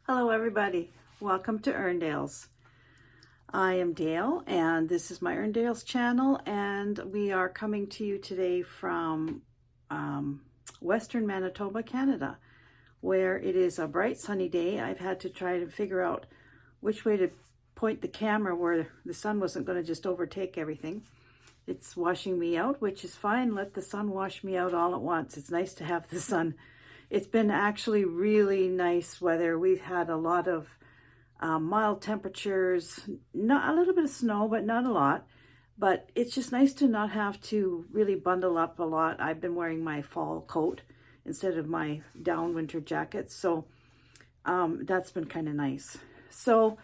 Hello everybody, welcome to Erndale's. I am Dale and this is my Erndale's channel, and we are coming to you today from Western Manitoba, Canada, where it is a bright sunny day. I've had to try to figure out which way to point the camera where the sun wasn't going to just overtake everything. It's washing me out, which is fine. Let the sun wash me out all at once. It's nice to have the sun. It's been actually really nice weather. We've had a lot of mild temperatures, not a little bit of snow, but not a lot. But it's just nice to not have to really bundle up a lot. I've been wearing my fall coat instead of my down winter jacket. So that's been kind of nice. So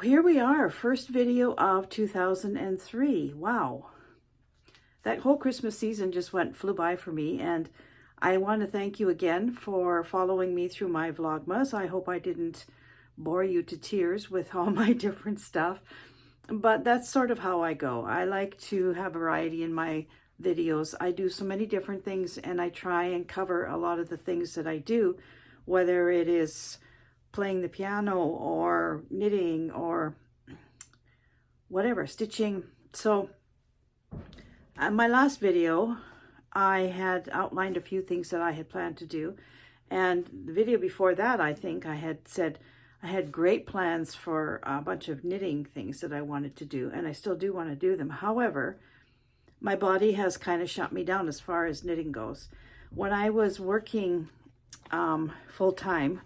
here we are, first video of 2003. Wow. That whole Christmas season just flew by for me, and I want to thank you again for following me through my Vlogmas. I hope I didn't bore you to tears with all my different stuff, but that's sort of how I go. I like to have variety in my videos. I do so many different things, and I try and cover a lot of the things that I do, whether it is playing the piano or knitting or whatever, stitching. So my last video, I had outlined a few things that I had planned to do. And the video before that, I think I had said I had great plans for a bunch of knitting things that I wanted to do. And I still do want to do them. However, my body has kind of shut me down as far as knitting goes. When I was working full-time,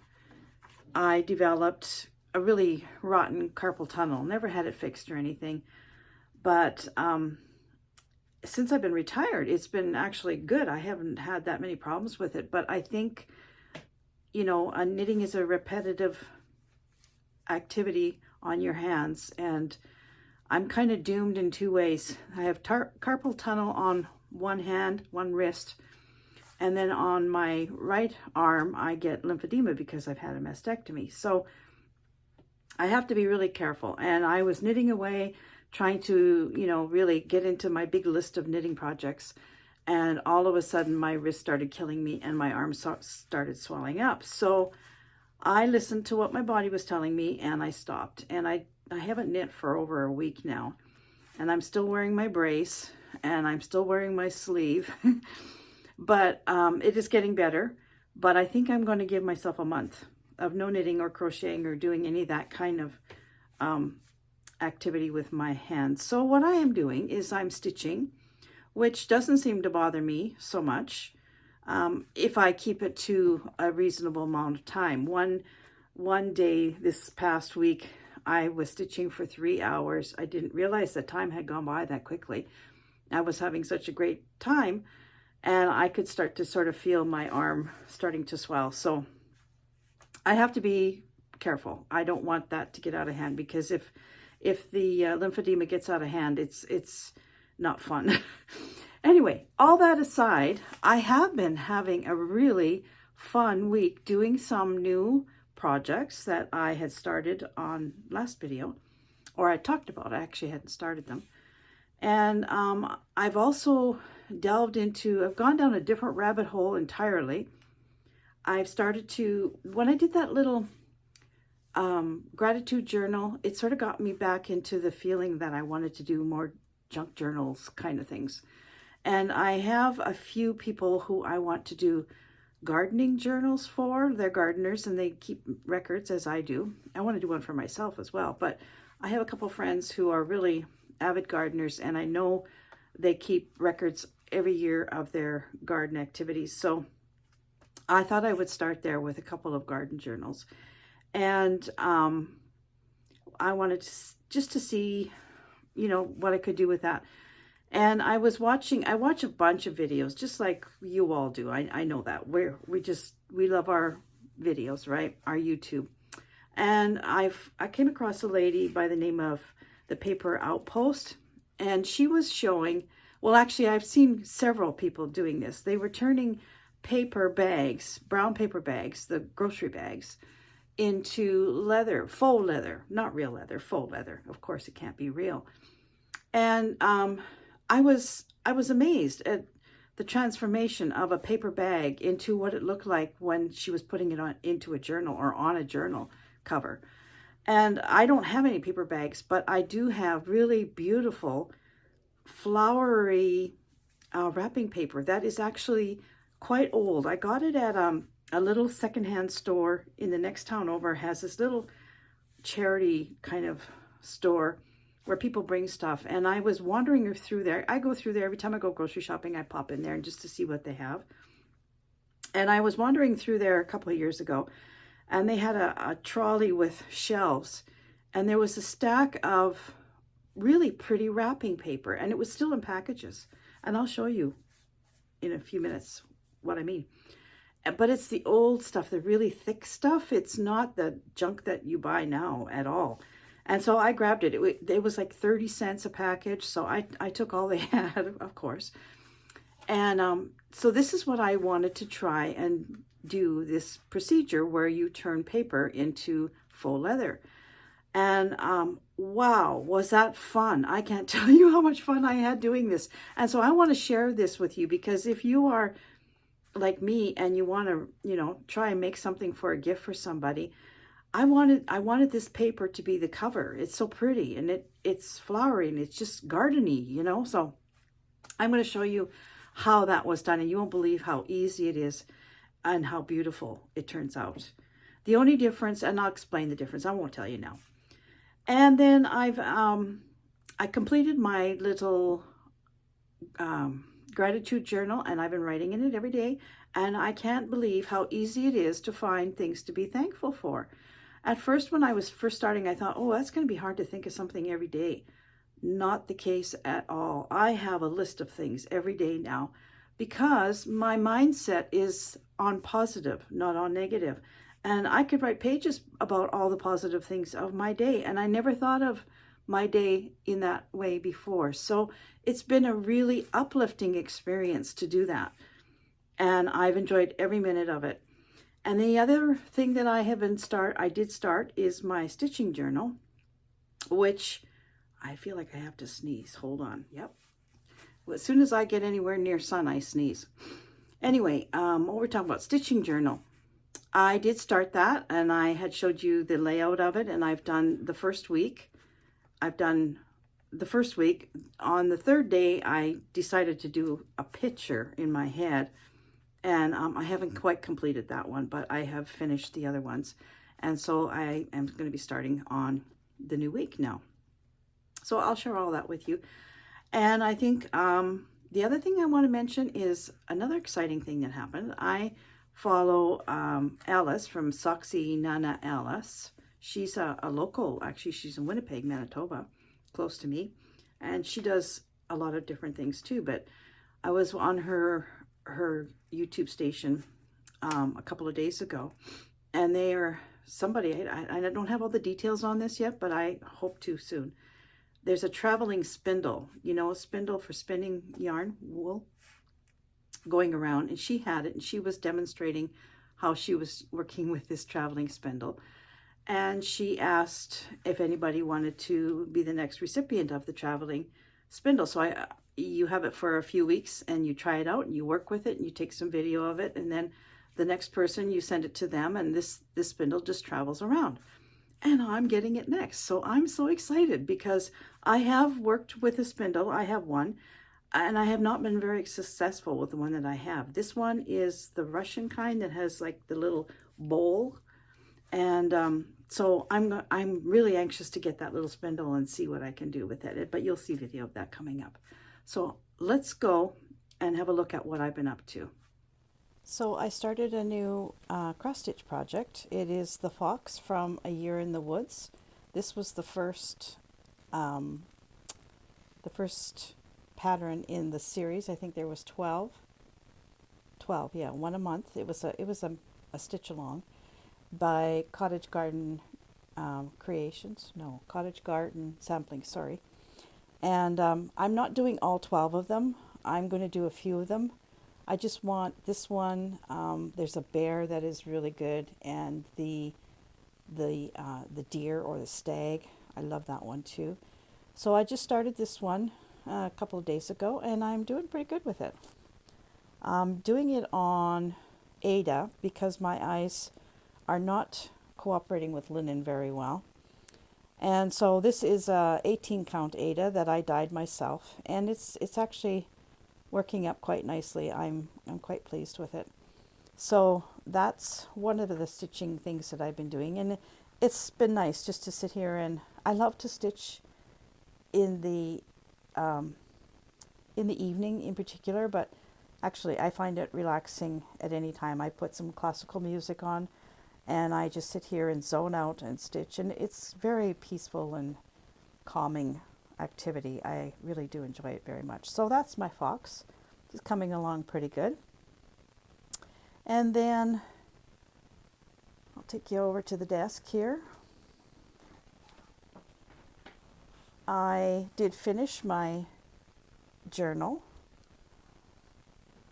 I developed a really rotten carpal tunnel. Never had it fixed or anything. But since I've been retired, it's been actually good. I haven't had that many problems with it, but I think, you know, knitting is a repetitive activity on your hands, and I'm kind of doomed in two ways. I have carpal tunnel on one hand, one wrist, and then on my right arm, I get lymphedema because I've had a mastectomy. So I have to be really careful, and I was knitting away, trying to, you know, really get into my big list of knitting projects. And all of a sudden my wrist started killing me and my arm started swelling up. So I listened to what my body was telling me and I stopped. And I haven't knit for over a week now. And I'm still wearing my brace and I'm still wearing my sleeve. But it is getting better. But I think I'm going to give myself a month of no knitting or crocheting or doing any of that kind of activity with my hands. So what I am doing is I'm stitching, which doesn't seem to bother me so much if I keep it to a reasonable amount of time. One day this past week, I was stitching for 3 hours. I didn't realize the time had gone by that quickly. I was having such a great time, and I could start to sort of feel my arm starting to swell. So I have to be careful. I don't want that to get out of hand, because if the lymphedema gets out of hand, it's not fun. Anyway, all that aside, I have been having a really fun week doing some new projects that I had started on last video, or I talked about. I actually hadn't started them. And I've also I've gone down a different rabbit hole entirely. I've started to, when I did that little gratitude journal, it sort of got me back into the feeling that I wanted to do more junk journals kind of things. And I have a few people who I want to do gardening journals for. They're gardeners and they keep records, as I do. I want to do one for myself as well, but I have a couple friends who are really avid gardeners, and I know they keep records every year of their garden activities. So I thought I would start there with a couple of garden journals. And I wanted just to see, you know, what I could do with that. And I watch a bunch of videos, just like you all do. I know that. We love our videos, right? Our YouTube. And I came across a lady by the name of The Paper Outpost, and she was showing, well, actually, I've seen several people doing this. They were turning paper bags, brown paper bags, the grocery bags, into leather, faux leather, not real leather, faux leather. Of course, it can't be real. And I was amazed at the transformation of a paper bag into what it looked like when she was putting it on into a journal or on a journal cover. And I don't have any paper bags, but I do have really beautiful flowery wrapping paper that is actually quite old. I got it at a little secondhand store in the next town over. It has this little charity kind of store where people bring stuff. And I was wandering through there. I go through there every time I go grocery shopping. I pop in there just to see what they have. And I was wandering through there a couple of years ago, and they had a trolley with shelves, and there was a stack of really pretty wrapping paper, and it was still in packages. And I'll show you in a few minutes what I mean. But it's the old stuff, the really thick stuff. It's not the junk that you buy now at all. And so I grabbed it. It was like 30 cents a package. So I took all they had, of course. And so this is what I wanted to try and do, this procedure where you turn paper into faux leather. And wow, was that fun. I can't tell you how much fun I had doing this. And so I want to share this with you, because if you are like me and you want to, try and make something for a gift for somebody, I wanted this paper to be the cover. It's so pretty, and it's flowery, and it's just gardeny, So I'm going to show you how that was done, and you won't believe how easy it is and how beautiful it turns out. The only difference, and I'll explain the difference, I won't tell you now. And then I completed my little gratitude journal, and I've been writing in it every day, and I can't believe how easy it is to find things to be thankful for. At first, when I was first starting, I thought, oh, that's going to be hard to think of something every day. Not the case at all. I have a list of things every day now, because my mindset is on positive, not on negative. And I could write pages about all the positive things of my day, and I never thought of my day in that way before. So it's been a really uplifting experience to do that, and I've enjoyed every minute of it. And the other thing that I did start is my stitching journal, which I feel like I have to sneeze. Hold on. Yep. Well, as soon as I get anywhere near sun, I sneeze. Anyway, what we're talking about, stitching journal. I did start that, and I had showed you the layout of it, and I've done the first week. On the third day, I decided to do a picture in my head, and I haven't quite completed that one, but I have finished the other ones. And so I am going to be starting on the new week now. So I'll share all that with you. And I think the other thing I want to mention is another exciting thing that happened. I follow Alice from Soxy Nana Alice. She's a local, actually. She's in Winnipeg, Manitoba, close to me. And she does a lot of different things too. But I was on her YouTube station a couple of days ago. And they are somebody, I don't have all the details on this yet, but I hope to soon. There's a traveling spindle, a spindle for spinning yarn, wool, going around, and she had it, and she was demonstrating how she was working with this traveling spindle. And she asked if anybody wanted to be the next recipient of the traveling spindle. So you have it for a few weeks, and you try it out, and you work with it, and you take some video of it, and then the next person, you send it to them, and this spindle just travels around. And I'm getting it next. So I'm so excited, because I have worked with a spindle. I have one, and I have not been very successful with the one that I have. This one is the Russian kind that has like the little bowl. And so I'm really anxious to get that little spindle and see what I can do with it. But you'll see video of that coming up. So let's go and have a look at what I've been up to. So I started a new cross-stitch project. It is the Fox from A Year in the Woods. This was the first pattern in the series. I think there was 12, yeah, one a month. It was a stitch along by Cottage Garden Cottage Garden Sampling, sorry. And I'm not doing all 12 of them. I'm going to do a few of them. I just want this one. There's a bear that is really good, and the deer or the stag. I love that one too. So I just started this one a couple of days ago, and I'm doing pretty good with it. I'm doing it on Ada because my eyes are not cooperating with linen very well. And so this is a 18 count Ada that I dyed myself, and it's actually working up quite nicely. I'm quite pleased with it. So that's one of the stitching things that I've been doing, and it's been nice just to sit here, and I love to stitch in the um, evening in particular, but actually I find it relaxing at any time. I put some classical music on and I just sit here and zone out and stitch, and it's very peaceful and calming activity. I really do enjoy it very much. So that's my fox. It's coming along pretty good. And then I'll take you over to the desk here. I did finish my journal,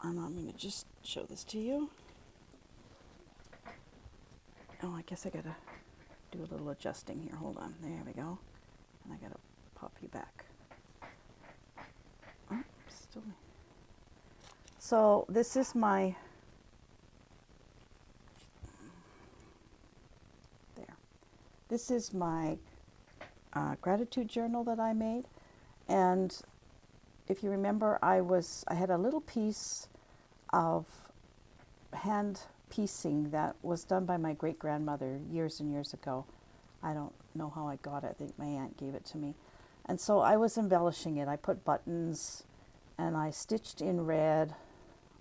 and I'm going to just show this to you. Oh, I guess I gotta do a little adjusting here. Hold on. There we go. And I gotta pop you back. Oh, still. So this is my, there. This is my gratitude journal that I made. And if you remember, I had a little piece of hand piecing that was done by my great-grandmother years and years ago. I don't know how I got it. I think my aunt gave it to me. And so I was embellishing it. I put buttons and I stitched in red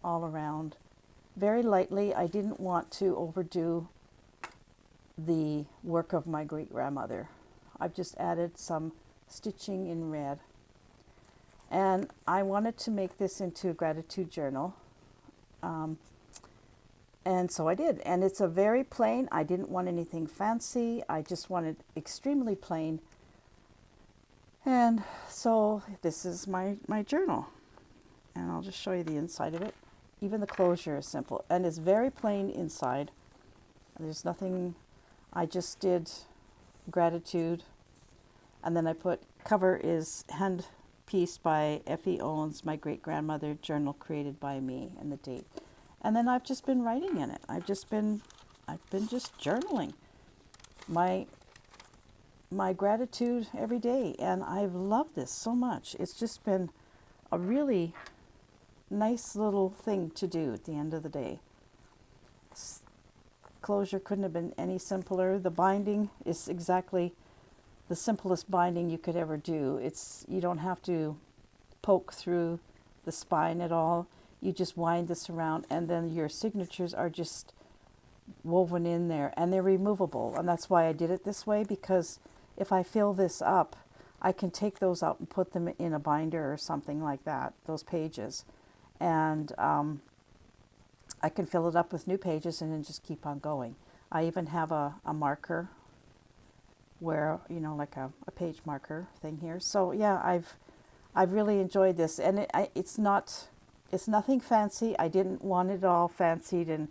all around very lightly. I didn't want to overdo the work of my great-grandmother. I've just added some stitching in red. And I wanted to make this into a gratitude journal. And so I did. And it's a very plain, I didn't want anything fancy. I just wanted extremely plain. And so this is my journal. And I'll just show you the inside of it. Even the closure is simple. And it's very plain inside. There's nothing, I just did gratitude. And then I put, cover is hand pieced by Effie Owens, my great-grandmother, journal created by me, and the date. And then I've just been writing in it. I've been just journaling my gratitude every day, and I've loved this so much. It's just been a really nice little thing to do at the end of the day. Closure couldn't have been any simpler. The binding is exactly the simplest binding you could ever do. You don't have to poke through the spine at all. You just wind this around, and then your signatures are just woven in there, and they're removable. And that's why I did it this way, because if I fill this up, I can take those out and put them in a binder or something like that, those pages. And I can fill it up with new pages and then just keep on going. I even have a marker where, like a page marker thing here. So yeah, I've really enjoyed this, and it's nothing fancy. I didn't want it all fancied and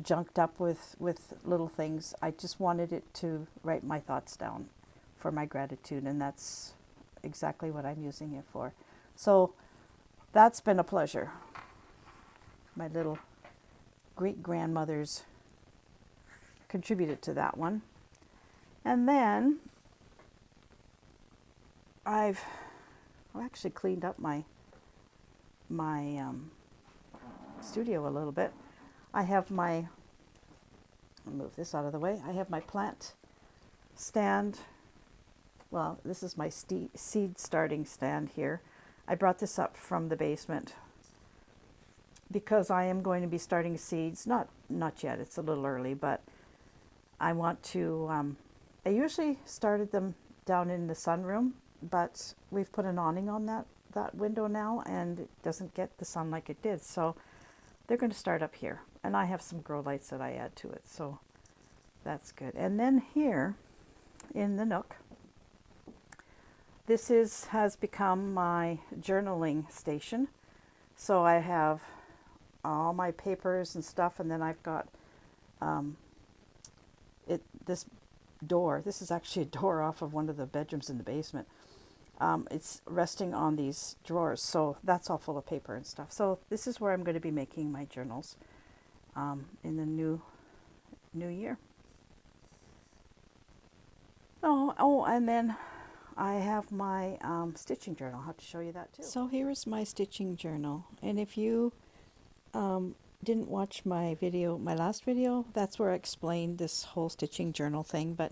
junked up with little things. I just wanted it to write my thoughts down for my gratitude, and that's exactly what I'm using it for. So that's been a pleasure. My little great-grandmothers contributed to that one. And then I've actually cleaned up my studio a little bit. I have I'll move this out of the way. I have my plant stand. Well, this is my seed starting stand here. I brought this up from the basement because I am going to be starting seeds. Not yet, it's a little early, but I want to, I usually started them down in the sunroom, but we've put an awning on that window now, and it doesn't get the sun like it did. So they're going to start up here. And I have some grow lights that I add to it, so that's good. And then here in the nook, this has become my journaling station. So I have all my papers and stuff, and then I've got this door. This is actually a door off of one of the bedrooms in the basement. it's resting on these drawers, so that's all full of paper and stuff. So this is where I'm going to be making my journals in the new year. Oh, and then I have my stitching journal. I'll have to show you that too. So here is my stitching journal, and if you didn't watch my video, my last video, that's where I explained this whole stitching journal thing, but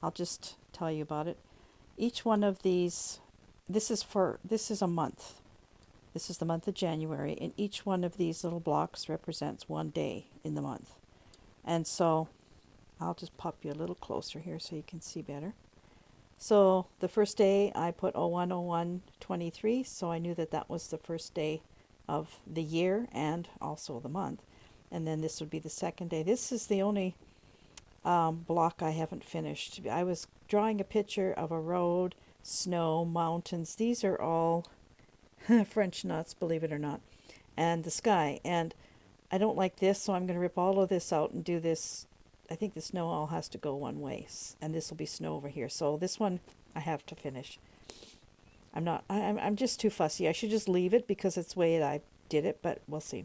I'll just tell you about it. Each one of these, this is a month. This is the month of January, and each one of these little blocks represents one day in the month. And so I'll just pop you a little closer here so you can see better. So the first day I put 01/01/23, so I knew that that was the first day of the year and also the month. And then this would be the second day. This is the only block I haven't finished. I was drawing a picture of a road, snow, mountains. These are all French knots, believe it or not, and the sky. And I don't like this, so I'm going to rip all of this out and do this. I think the snow all has to go one way, and this will be snow over here. So this one I have to finish. I'm just too fussy. I should just leave it because it's the way I did it, but we'll see.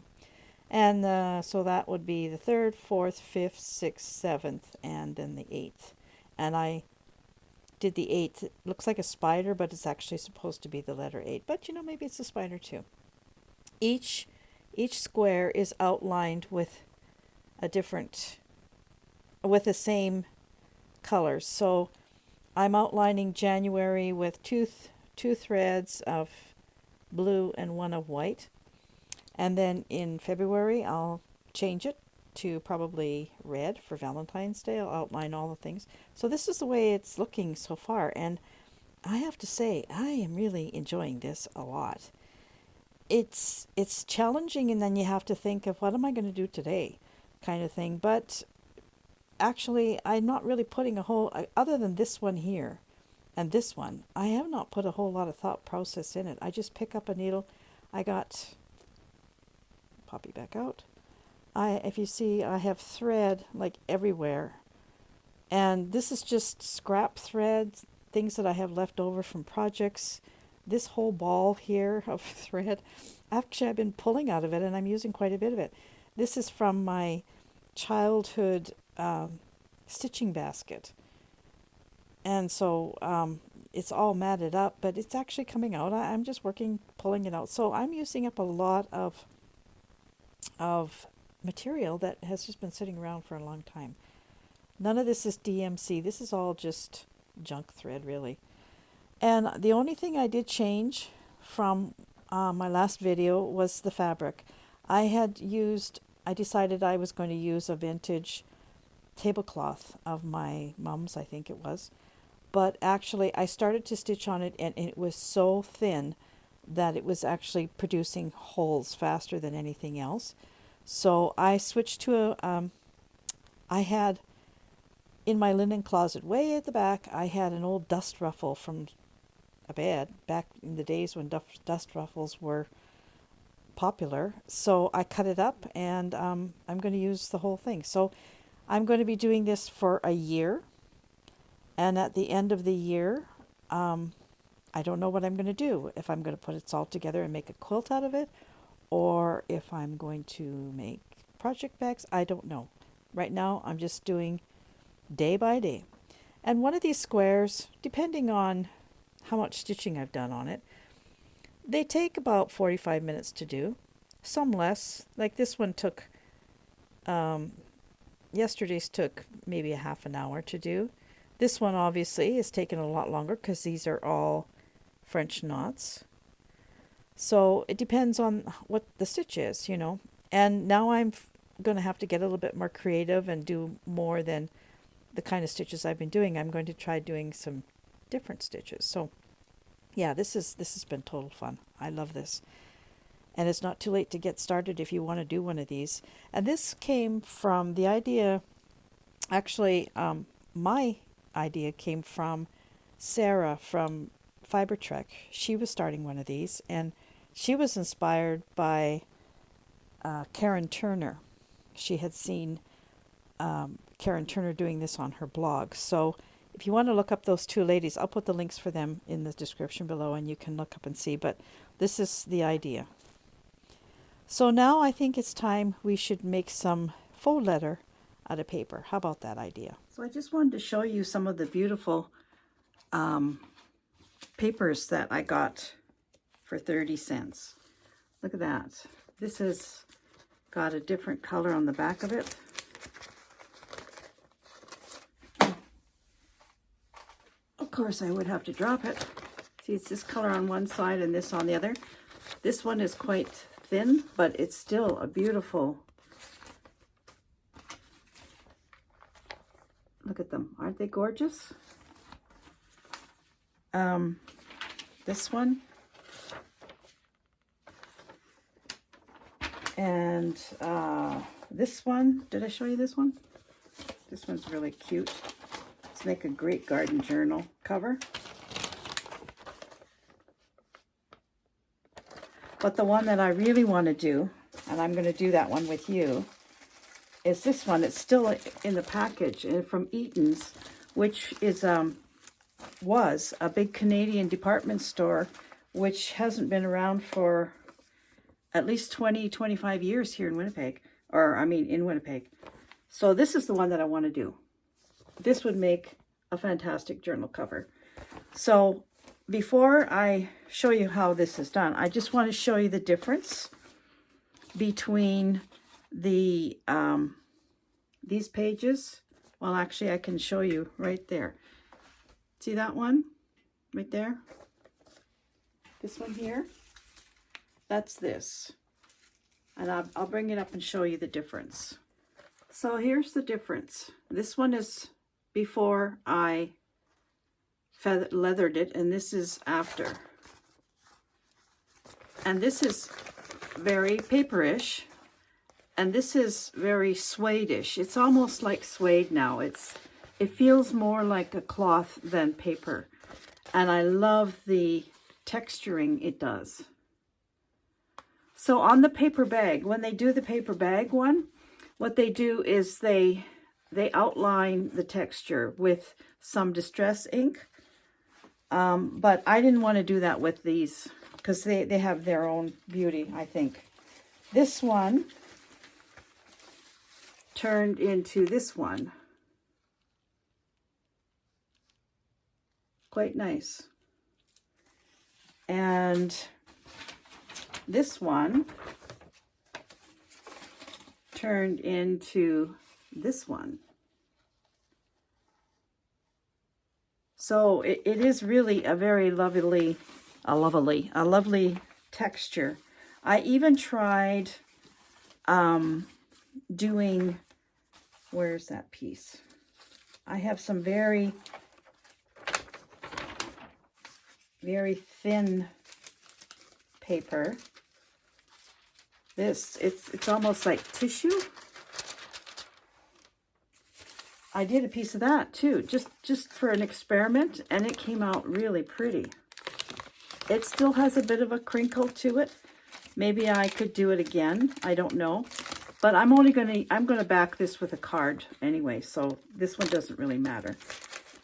And so that would be the 3rd, 4th, 5th, 6th, 7th, and then the 8th. And I did the 8th. It looks like a spider, but it's actually supposed to be the letter 8. But you know, maybe it's a spider too. Each square is outlined with with the same colors. So I'm outlining January with two threads of blue and one of white. And then in February, I'll change it to probably red for Valentine's Day. I'll outline all the things. So this is the way it's looking so far. And I have to say, I am really enjoying this a lot. It's challenging, and then you have to think of what am I going to do today kind of thing. But actually, I'm not really putting a whole, other than this one here and this one, I have not put a whole lot of thought process in it. I just pick up a needle. I got, pop you back out. If you see, I have thread like everywhere. And this is just scrap thread, things that I have left over from projects. This whole ball here of thread, actually I've been pulling out of it, and I'm using quite a bit of it. This is from my childhood stitching basket. And so it's all matted up, but it's actually coming out. I'm just pulling it out. So I'm using up a lot of material that has just been sitting around for a long time. None of this is DMC. This is all just junk thread, really. And the only thing I did change from my last video was the fabric. I decided I was going to use a vintage tablecloth of my mom's, I think it was. But actually, I started to stitch on it, and it was so thin that it was actually producing holes faster than anything else. So I switched to I had in my linen closet way at the back, I had an old dust ruffle from a bed back in the days when dust ruffles were popular. So I cut it up, and I'm going to use the whole thing. So I'm going to be doing this for a year. And at the end of the year, I don't know what I'm going to do. If I'm going to put it all together and make a quilt out of it, or if I'm going to make project bags, I don't know. Right now, I'm just doing day by day. And one of these squares, depending on how much stitching I've done on it, they take about 45 minutes to do. Some less. Like this one took, yesterday's took maybe a half an hour to do. This one obviously is taking a lot longer because these are all French knots. So it depends on what the stitch is, you know. And now I'm going to have to get a little bit more creative and do more than the kind of stitches I've been doing. I'm going to try doing some different stitches. So yeah, this has been total fun. I love this. And it's not too late to get started if you want to do one of these. And this came from the idea, actually, my idea came from Sarah from Fiber Trek. She was starting one of these, and she was inspired by Karen Turner. She had seen Karen Turner doing this on her blog. So if you want to look up those two ladies, I'll put the links for them in the description below and you can look up and see. But this is the idea. So now I think it's time we should make some faux leather out of paper. How about that idea? So I just wanted to show you some of the beautiful papers that I got for 30 cents. Look at that. This has got a different color on the back of it. Of course, I would have to drop it. See, it's this color on one side and this on the other. This one is quite thin, but it's still a beautiful. Look at them. Aren't they gorgeous? This one. And this one. Did I show you this one? This one's really cute. Let's make a great garden journal cover. But the one that I really want to do, and I'm going to do that one with you, is this one. It's still in the package, and from Eaton's, which is was a big Canadian department store, which hasn't been around for at least 20-25 years here in Winnipeg, or I mean in Winnipeg. So this is the one that I want to do. This would make a fantastic journal cover. So before I show you how this is done, I just want to show you the difference between the these pages. Well, actually I can show you right there. See that one right there? This one here? That's this. And I'll bring it up and show you the difference. So here's the difference. This one is before I leathered it, and this is after. And this is very paperish, and this is very suede-ish. It's almost like suede now. It feels more like a cloth than paper, and I love the texturing it does. So on the paper bag, when they do the paper bag one, what they do is they outline the texture with some distress ink. But I didn't want to do that with these because they have their own beauty, I think. This one turned into this one. Quite nice. And this one turned into this one. So it is really a very lovely texture. I even tried doing, where's that piece? I have some very thin paper. It's almost like tissue. I did a piece of that too, just for an experiment, and it came out really pretty. It still has a bit of a crinkle to it. Maybe I could do it again. I don't know. But I'm gonna back this with a card anyway, so this one doesn't really matter.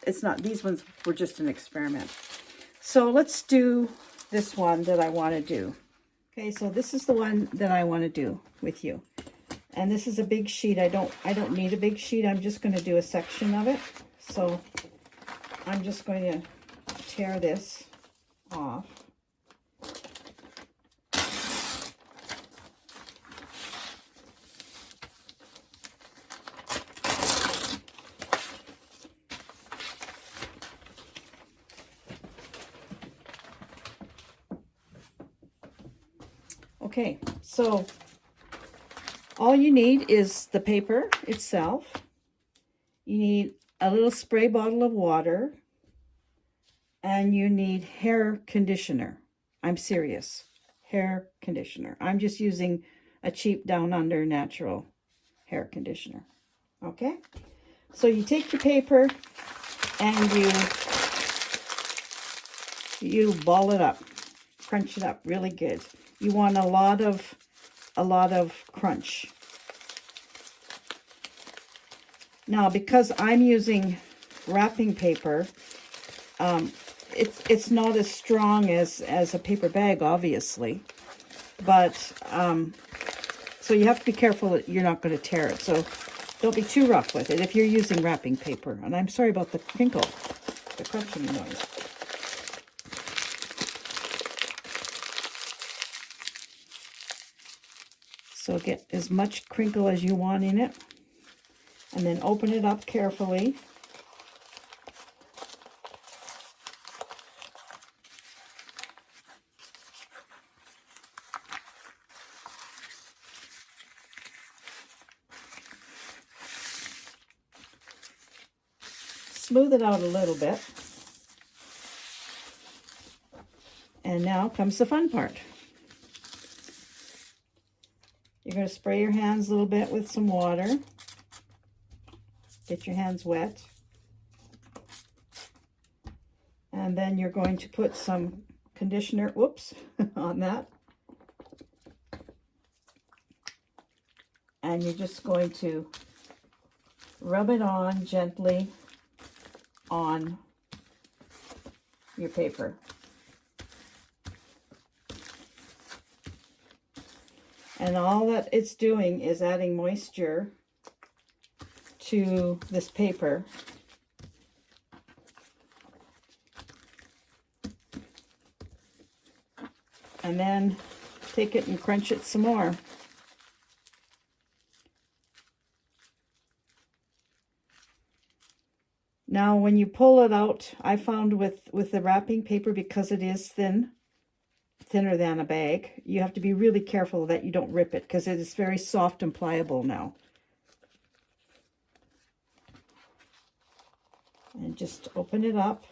It's not, these ones were just an experiment. So let's do this one that I want to do. Okay, so this is the one that I want to do with you. And this is a big sheet. I don't need a big sheet. I'm just going to do a section of it. So I'm just going to tear this off. Okay, so all you need is the paper itself. You need a little spray bottle of water, and you need hair conditioner. I'm serious, hair conditioner. I'm just using a cheap Down Under natural hair conditioner. Okay, so you take your paper and you ball it up, crunch it up really good. You want a lot of crunch. Now, because I'm using wrapping paper. It's not as strong as a paper bag, obviously, but so you have to be careful that you're not going to tear it. So don't be too rough with it if you're using wrapping paper. And I'm sorry about the crinkle, the crunching noise. So get as much crinkle as you want in it, and then open it up carefully. Smooth it out a little bit. And now comes the fun part. You're going to spray your hands a little bit with some water. Get your hands wet. And then you're going to put some conditioner, whoops, on that. And you're just going to rub it on gently on your paper. And all that it's doing is adding moisture to this paper. And then take it and crunch it some more. Now, when you pull it out, I found with the wrapping paper, because it is thinner than a bag, you have to be really careful that you don't rip it, because it is very soft and pliable now. And just open it up.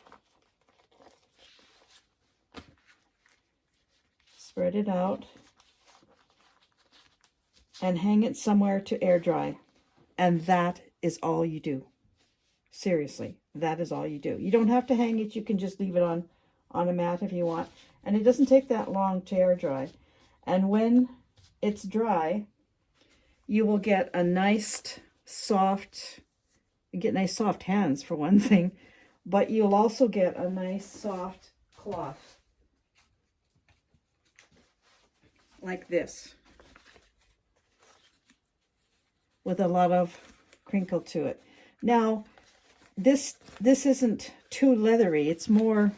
Spread it out. And hang it somewhere to air dry. And that is all you do. Seriously, that is all you do. You don't have to hang it. You can just leave it on a mat if you want. And it doesn't take that long to air dry. And when it's dry, you will get a nice soft, you get nice soft hands for one thing, but you'll also get a nice soft cloth. Like this. With a lot of crinkle to it. Now, this isn't too leathery. It's more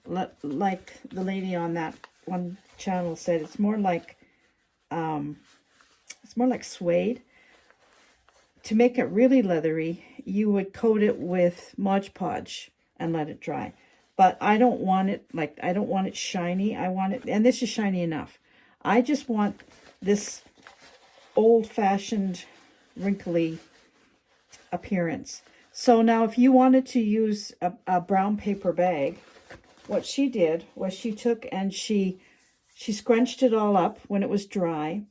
like the lady on that one channel said. It's more like suede. To make it really leathery, you would coat it with Mod Podge and let it dry. But I don't want it I don't want it shiny. I want it, and this is shiny enough. I just want this old-fashioned wrinkly appearance. So now if you wanted to use a brown paper bag, what she did was she took and she scrunched it all up when it was dry,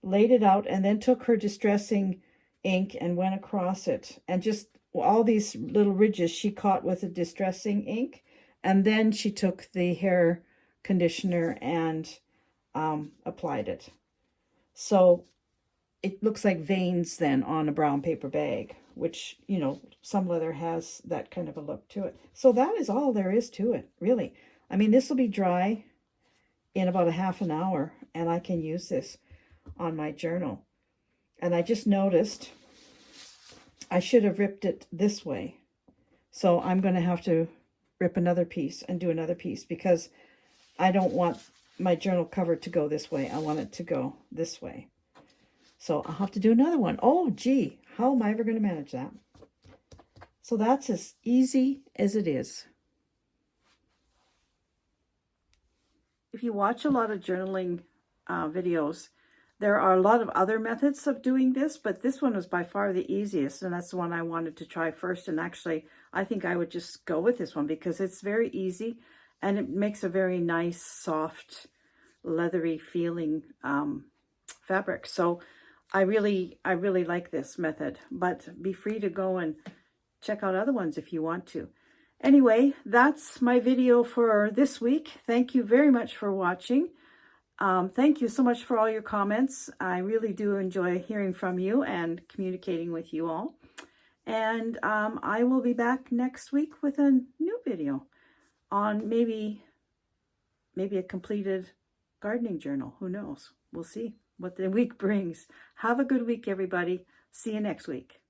laid it out, and then took her distressing ink and went across it. And just all these little ridges she caught with the distressing ink. And then she took the hair conditioner and applied it. So it looks like veins then on a brown paper bag, which, you know, some leather has that kind of a look to it. So that is all there is to it, really. I mean, this will be dry in about a half an hour, and I can use this on my journal. And I just noticed I should have ripped it this way. So I'm going to have to rip another piece and do another piece, because I don't want my journal cover to go this way. I want it to go this way. So I'll have to do another one. Oh, gee, how am I ever going to manage that? So that's as easy as it is. If you watch a lot of journaling videos, there are a lot of other methods of doing this, but this one was by far the easiest, and that's the one I wanted to try first. And actually, I think I would just go with this one because it's very easy, and it makes a very nice, soft, leathery feeling fabric. So I really like this method, but be free to go and check out other ones if you want to. Anyway, that's my video for this week. Thank you very much for watching. Thank you so much for all your comments. I really do enjoy hearing from you and communicating with you all. And I will be back next week with a new video on maybe a completed gardening journal. Who knows? We'll see what the week brings. Have a good week, everybody. See you next week.